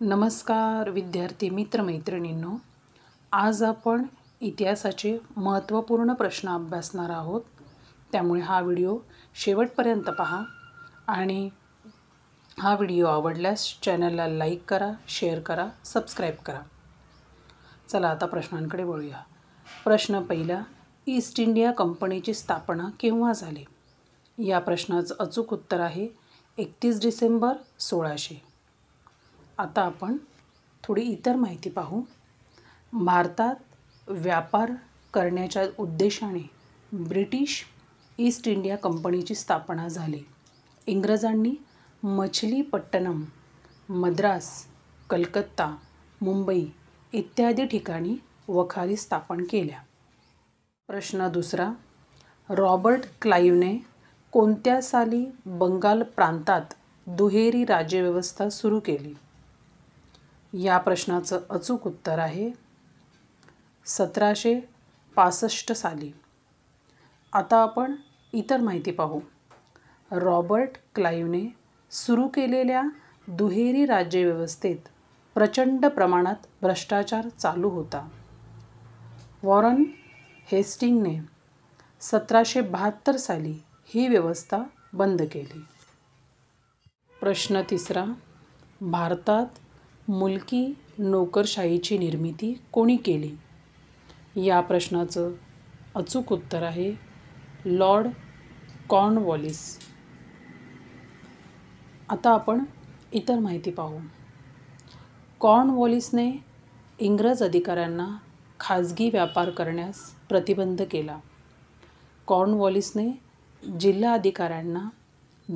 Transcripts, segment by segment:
नमस्कार विद्यार्थी मित्रमैत्रिणींनो, आज आपण इतिहासाचे महत्त्वपूर्ण प्रश्न अभ्यासणार आहोत. त्यामुळे हा व्हिडिओ शेवटपर्यंत पहा आणि हा व्हिडिओ आवडल्यास चॅनलला लाईक करा, शेअर करा, सबस्क्राईब करा. चला आता प्रश्नांकडे वळूया. प्रश्न पहिला, ईस्ट इंडिया कंपनीची स्थापना केव्हा झाली? या प्रश्नाचं अचूक उत्तर आहे 31 डिसेंबर 1600. आता आपण थोडी इतर माहिती पाहू. भारतात व्यापार करण्याच्या उद्देशाने ब्रिटिश ईस्ट इंडिया कंपनीची स्थापना झाली. इंग्रजांनी मछलीपट्टणम, मद्रास, कलकत्ता, मुंबई इत्यादी ठिकाणी वखारी स्थापन केल्या. प्रश्न दुसरा, रॉबर्ट क्लाईव्हने कोणत्या साली बंगाल प्रांतात दुहेरी राज्यव्यवस्था सुरू केली? या प्रश्नाचं अचूक उत्तर आहे 1765 साली. आता आपण इतर माहिती पाहू. रॉबर्ट क्लाईव्हने सुरू केलेल्या दुहेरी राज्यव्यवस्थेत प्रचंड प्रमाणात भ्रष्टाचार चालू होता. वॉरन हेस्टिंगने 1772 साली ही व्यवस्था बंद केली. प्रश्न तिसरा, भारतात मुलकी नोकरशाहीची निर्मिती कोणी केली? या प्रश्नाचं अचूक उत्तर आहे लॉर्ड कॉर्नवॉलिस. आता आपण इतर माहिती पाहू. कॉर्नवॉलिसने इंग्रज अधिकाऱ्यांना खाजगी व्यापार करण्यास प्रतिबंध केला. कॉर्नवॉलिसने जिल्हा अधिकाऱ्यांना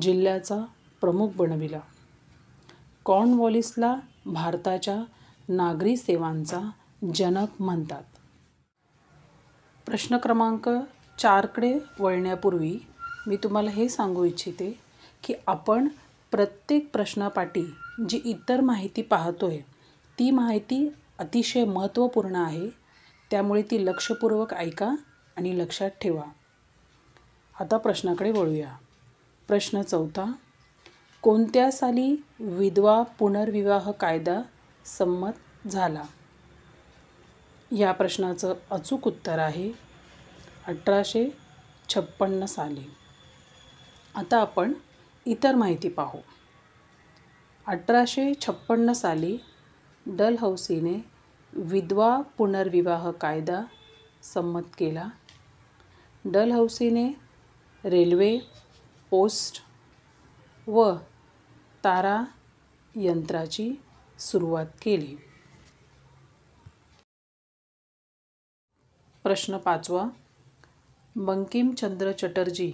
जिल्ह्याचा प्रमुख बनविला. कॉर्नवॉलिसला भारताच्या नागरी सेवांचा जनक म्हणतात. प्रश्न क्रमांक 4कडे वळण्यापूर्वी मी तुम्हाला हे सांगू इच्छिते की आपण प्रत्येक प्रश्नपाठी जी इतर माहिती पाहतोय ती माहिती अतिशय महत्त्वपूर्ण आहे. त्यामुळे ती लक्षपूर्वक ऐका आणि लक्षात ठेवा. आता प्रश्नाकडे वळूया. प्रश्न चौथा, कोणत्या साली विधवा पुनर्विवाह कायदा संमत झाला? या प्रश्नाचं अचूक उत्तर आहे 1856 साली. आता आपण इतर माहिती पाहू. 1856 साली डलहौसीने विधवा पुनर्विवाह कायदा संमत केला. डलहौसीने रेल्वे, पोस्ट व तारा यंत्राची सुरुवात केली. प्रश्न 5वा, बंकिमचंद्र चटर्जी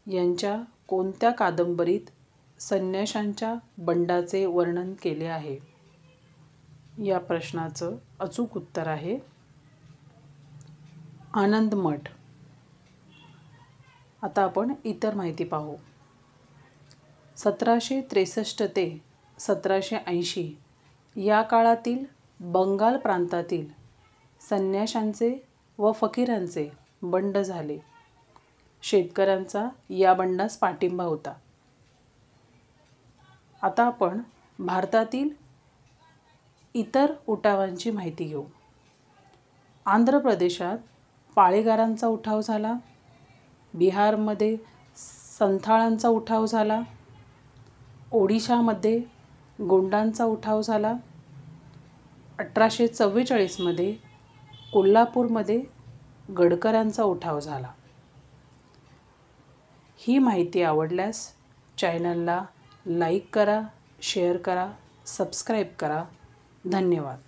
यांच्या कोणत्या कादंबरीत संन्याशांच्या बंडाचे वर्णन केले आहे? या प्रश्नाचं अचूक उत्तर आहे आनंदमठ. आता आपण इतर माहिती पाहू. 1763 ते 1780 या काळातील बंगाल प्रांतातील संन्याशांचे व फकीरांचे बंड झाले. शेतकऱ्यांचा या बंडास पाठिंबा होता. आता आपण भारतातील इतर उठावांची माहिती घेऊ. आंध्र प्रदेशात पाळेगारांचा उठाव झाला. बिहारमध्ये संथाळांचा उठाव झाला. ओडिशामध्ये गोंडांचा उठाव झाला. 1844 मध्ये कोल्हापूरमध्ये गडकऱ्यांचा उठाव झाला. ही माहिती आवडल्यास चॅनलला लाईक करा, शेअर करा, सबस्क्राईब करा. धन्यवाद.